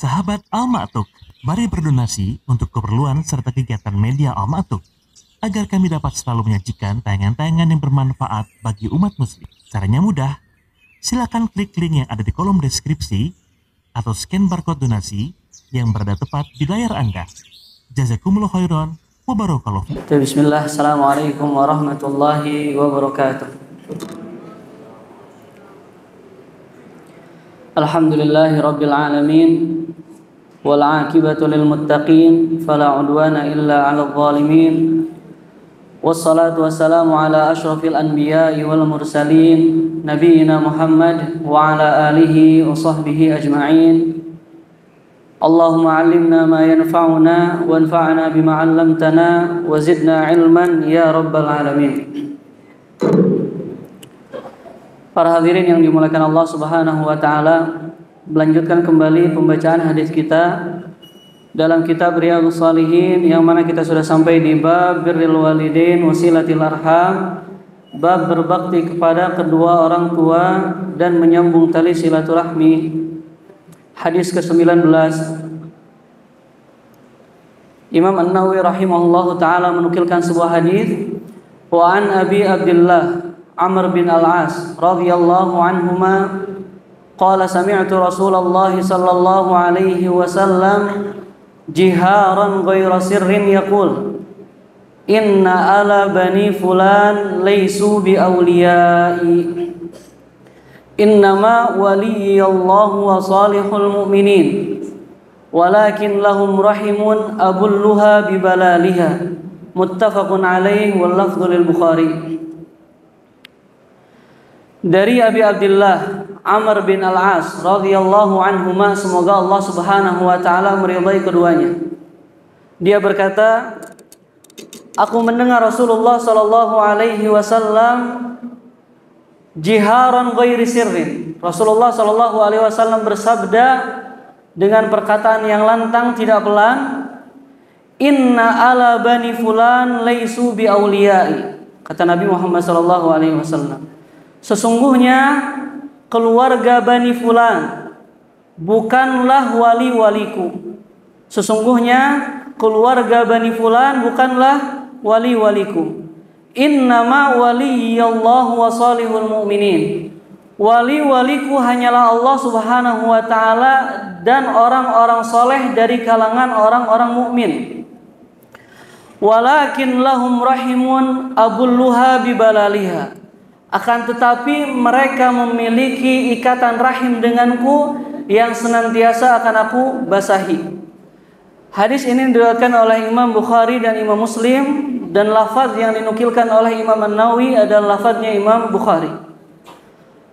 Sahabat Al-Ma'tuk, mari berdonasi untuk keperluan serta kegiatan media Al-Ma'tuk agar kami dapat selalu menyajikan tayangan-tayangan yang bermanfaat bagi umat muslim. Caranya mudah, silakan klik link yang ada di kolom deskripsi atau scan barcode donasi yang berada tepat di layar Anda. Jazakumullah khairan wa barakallahu fiik. Bismillah, assalamualaikum warahmatullahi wabarakatuh. Alhamdulillahi rabbil alamin wal aqibatu lil muttaqin fala udwana illa 'alal zalimin. Wassalatu wassalamu ala asyrafil anbiya'i wal mursalin nabiyina Muhammad wa ala alihi wa sahbihi ajma'in. Allahumma 'allimna ma yanfa'una wanfa'na bima 'allamtana wa zidna 'ilman ya rabbal alamin. Para hadirin yang dimuliakan Allah Subhanahu wa taala, melanjutkan kembali pembacaan hadis kita dalam kitab Riyadhus Shalihin yang mana kita sudah sampai di bab birrul walidain wasilatil arham, bab berbakti kepada kedua orang tua dan menyambung tali silaturahmi. Hadis ke-19. Imam An-Nawawi rahimahullahu taala menukilkan sebuah hadis, wa an Abi Abdullah Amr bin Al-As radhiyallahu anhuma qala sami'tu Rasulullah sallallahu alaihi wasallam jiharan ghayra sirrin yaqul inna ala bani fulan laysu bi awliya'i innama waliyallahu wa salihul mu'minin walakin lahum rahimun abulluha bi balaliha muttafaqun alaihi wal lafdhu lil Bukhari. Dari Abi Abdullah Amr bin Al-As radhiyallahu anhuma, semoga Allah Subhanahu wa taala meridai keduanya. Dia berkata, aku mendengar Rasulullah sallallahu alaihi wasallam jiharan ghairi sirrin. Rasulullah sallallahu alaihi wasallam bersabda dengan perkataan yang lantang tidak pelan, inna ala bani fulan laisu bi auliyai. Kata Nabi Muhammad sallallahu alaihi wasallam, sesungguhnya keluarga Bani Fulan bukanlah wali-waliku. Sesungguhnya keluarga Bani Fulan bukanlah wali-waliku. Innama waliyallahu wa salihul mu'minin. Wali-waliku hanyalah Allah Subhanahu wa taala dan orang-orang soleh dari kalangan orang-orang mukmin. Walakin lahum rahimun abulluha bibalaliha. Akan tetapi mereka memiliki ikatan rahim denganku yang senantiasa akan aku basahi. Hadis ini diriwayatkan oleh Imam Bukhari dan Imam Muslim, dan lafaz yang dinukilkan oleh Imam An-Nawawi adalah lafaznya Imam Bukhari.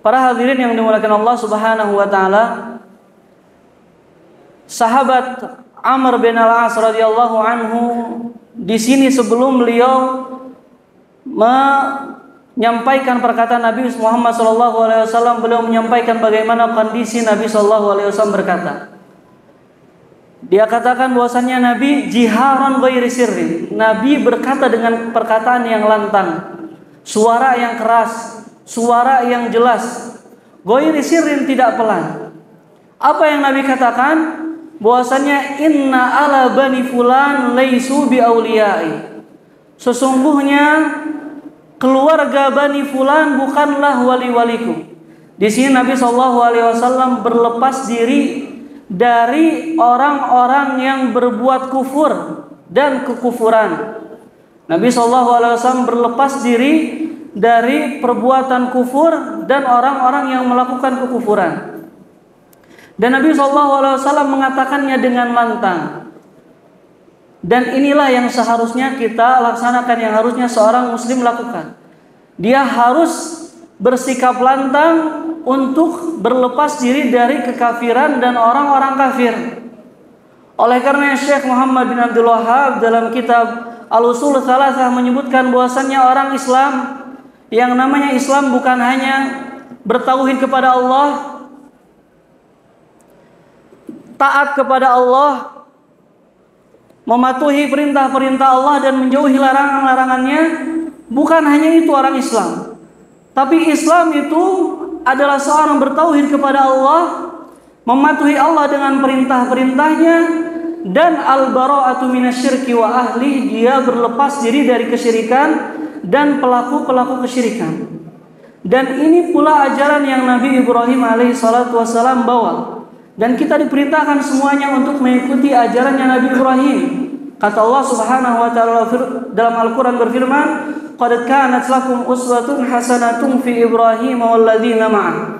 Para hadirin yang dimuliakan Allah Subhanahu wa taala, sahabat Amr bin Al-As radhiyallahu anhu di sini sebelum beliau menyampaikan perkataan Nabi Muhammad SAW, beliau menyampaikan bagaimana kondisi Nabi SAW berkata. Dia katakan bahwasannya Nabi jiharan ghairi sirrin. Nabi berkata dengan perkataan yang lantang, suara yang keras, suara yang jelas. Ghairi sirrin, tidak pelan. Apa yang Nabi katakan? Bahwasannya inna ala bani fulan laisu bi auliyai. Sesungguhnya keluarga Bani Fulan bukanlah wali-waliku. Di sini Nabi SAW berlepas diri dari orang-orang yang berbuat kufur dan kekufuran. Nabi SAW berlepas diri dari perbuatan kufur dan orang-orang yang melakukan kekufuran. Dan Nabi SAW mengatakannya dengan lantang. Dan inilah yang seharusnya kita laksanakan, yang harusnya seorang muslim lakukan. Dia harus bersikap lantang untuk berlepas diri dari kekafiran dan orang-orang kafir. Oleh karena Syekh Muhammad bin Abdul Wahhab dalam kitab Al-Usul Tsalatsah menyebutkan bahwasannya orang Islam, yang namanya Islam bukan hanya bertauhid kepada Allah, taat kepada Allah, mematuhi perintah-perintah Allah dan menjauhi larangan-larangannya. Bukan hanya itu orang Islam, tapi Islam itu adalah seorang bertauhid kepada Allah, mematuhi Allah dengan perintah-perintahnya, dan al-bara'atu minasyirki wa ahli, dia berlepas diri dari kesyirikan dan pelaku-pelaku kesyirikan. Dan ini pula ajaran yang Nabi Ibrahim alaihissalatu wassalam bawa, dan kita diperintahkan semuanya untuk mengikuti ajarannya Nabi Ibrahim. Kata Allah Subhanahu wa taala dalam Al-Qur'an berfirman, "Qad kanat lakum uswatun hasanatun fi Ibrahim walladzina ma'ah."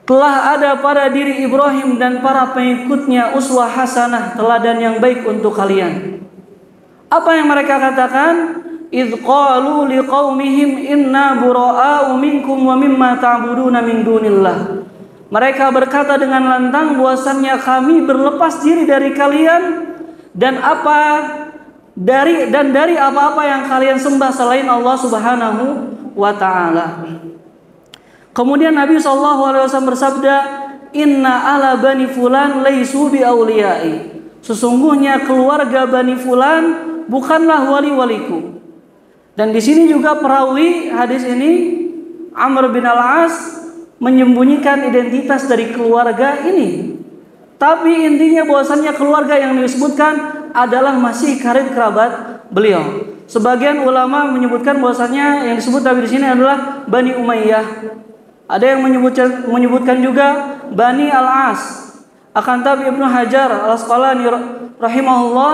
Telah ada pada diri Ibrahim dan para pengikutnya uswah hasanah, teladan yang baik untuk kalian. Apa yang mereka katakan? Idh qalu liqaumihim inna bura'a'u minkum wa mimma ta'buduna min dunillah. Mereka berkata dengan lantang bahwasannya kami berlepas diri dari kalian dan dari apa-apa yang kalian sembah selain Allah Subhanahu wa taala. Kemudian Nabi SAW bersabda, "Inna ala bani fulan laisu bi auliyai." Sesungguhnya keluarga Bani Fulan bukanlah wali-waliku. Dan di sini juga perawi hadis ini Amr bin Al-As menyembunyikan identitas dari keluarga ini. Tapi intinya bahwasannya keluarga yang disebutkan adalah masih karib kerabat beliau. Sebagian ulama menyebutkan bahwasannya yang disebut Nabi di sini adalah Bani Umayyah. Ada yang menyebutkan juga Bani Al-As. Akan tapi Ibnu Hajar Al-Asqalani rahimahullah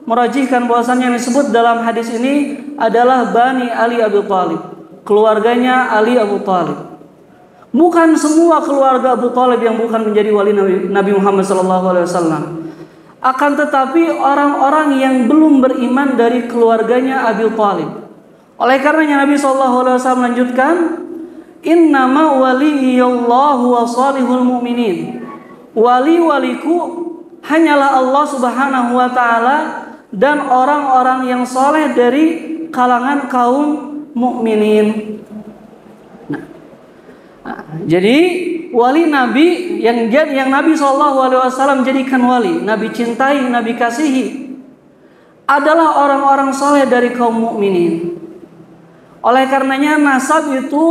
merajihkan bahwasannya yang disebut dalam hadis ini adalah Bani Ali Abu Thalib, keluarganya Ali Abu Thalib. Bukan semua keluarga Abu Thalib yang bukan menjadi wali Nabi Muhammad SAW. Akan tetapi orang-orang yang belum beriman dari keluarganya Abu Thalib. Oleh karenanya Nabi SAW melanjutkan, "Innama waliyallahu wa salihul mu'minin." Wali-waliku hanyalah Allah Subhanahu wa taala dan orang-orang yang soleh dari kalangan kaum mukminin. Jadi wali Nabi yang Nabi SAW jadikan wali, Nabi cintai, Nabi kasihi adalah orang-orang soleh dari kaum mukminin. Oleh karenanya nasab itu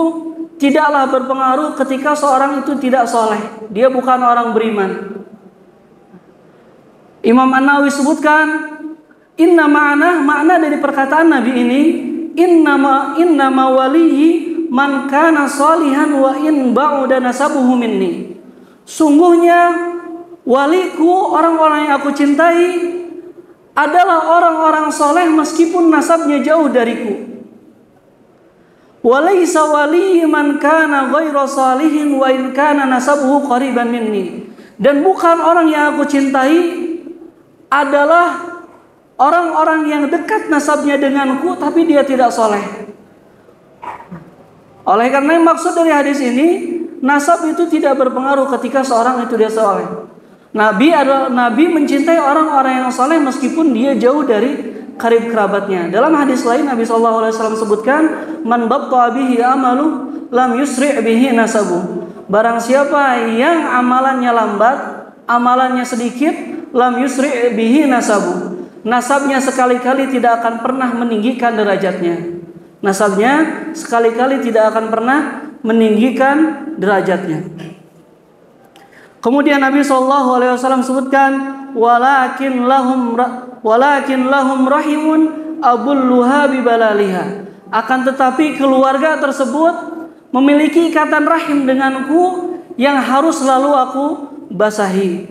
tidaklah berpengaruh ketika seorang itu tidak soleh, dia bukan orang beriman. Imam An-Nawawi sebutkan, makna dari perkataan Nabi ini, innama waliyi man kana salihan wa in ba'uda nasabuhu minni. Sungguhnya waliku, orang-orang yang aku cintai adalah orang-orang soleh meskipun nasabnya jauh dariku. Walaysa wali man kana ghairu salihin wa in kana nasabuhu qariban minni. Dan bukan orang yang aku cintai adalah orang-orang yang dekat nasabnya denganku tapi dia tidak soleh. Oleh karena maksud dari hadis ini, nasab itu tidak berpengaruh ketika seorang itu dia soleh. Nabi mencintai orang-orang yang soleh meskipun dia jauh dari karib kerabatnya. Dalam hadis lain Nabi SAW sebutkan, "Man batta bihi amalu lam yusri' bihi nasabu." Barang siapa yang amalannya lambat, amalannya sedikit, lam yusri' bihi nasabu. Nasabnya sekali-kali tidak akan pernah meninggikan derajatnya. Nasabnya sekali-kali tidak akan pernah meninggikan derajatnya. Kemudian Nabi SAW sebutkan, walakin lahum rahimun abulluha bibalaliha. Akan tetapi keluarga tersebut memiliki ikatan rahim denganku yang harus selalu aku basahi.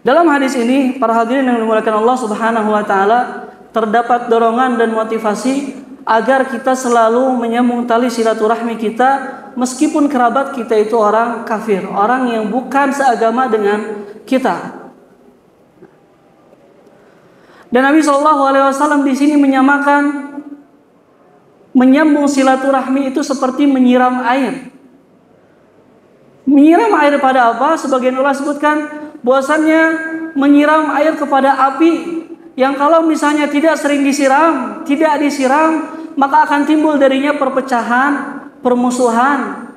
Dalam hadis ini, para hadirin yang dimuliakan Allah Subhanahu wa taala, terdapat dorongan dan motivasi agar kita selalu menyambung tali silaturahmi kita meskipun kerabat kita itu orang kafir, orang yang bukan seagama dengan kita. Dan Nabi SAW di sini menyamakan menyambung silaturahmi itu seperti menyiram air. Menyiram air pada apa? Sebagian ulama sebutkan bahwasannya menyiram air kepada api yang kalau misalnya tidak disiram, maka akan timbul darinya perpecahan, permusuhan.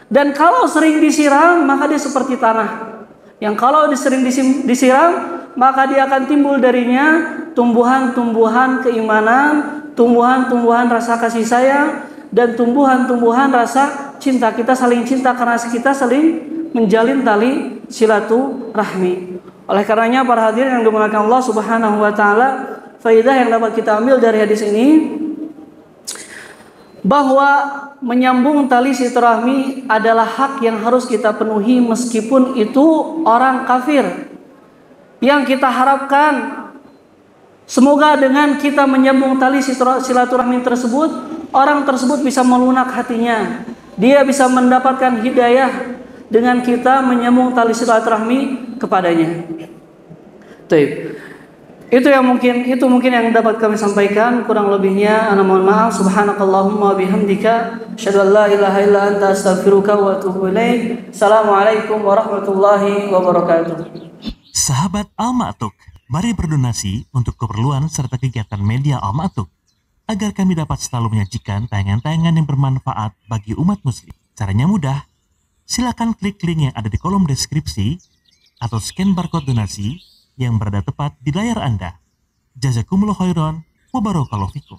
Dan kalau sering disiram, maka dia seperti tanah. Yang kalau sering disiram, maka dia akan timbul darinya tumbuhan-tumbuhan keimanan, tumbuhan-tumbuhan rasa kasih sayang, dan tumbuhan-tumbuhan rasa cinta. Kita saling cinta karena kita saling menjalin tali silaturahmi. Oleh karenanya para hadirin yang dimuliakan Allah Subhanahu wa taala, faidah yang dapat kita ambil dari hadis ini bahwa menyambung tali silaturahmi adalah hak yang harus kita penuhi meskipun itu orang kafir. Yang kita harapkan semoga dengan kita menyambung tali silaturahmi tersebut, orang tersebut bisa melunak hatinya. Dia bisa mendapatkan hidayah dengan kita menyambung tali silaturahmi kepadanya. Baik. Itu mungkin yang dapat kami sampaikan. Kurang lebihnya ana mohon maaf. Subhanakallahumma bihamdika asyhadu an la ilaha illa anta astaghfiruka wa atubu ilaik. Assalamualaikum warahmatullahi wabarakatuh. Sahabat Al Ma'tuk, mari berdonasi untuk keperluan serta kegiatan media Al Ma'tuk agar kami dapat selalu menyajikan tayangan-tayangan yang bermanfaat bagi umat muslim. Caranya mudah. Silakan klik link yang ada di kolom deskripsi atau scan barcode donasi yang berada tepat di layar Anda. Jazakumullah khairan wa barakallahu fikum.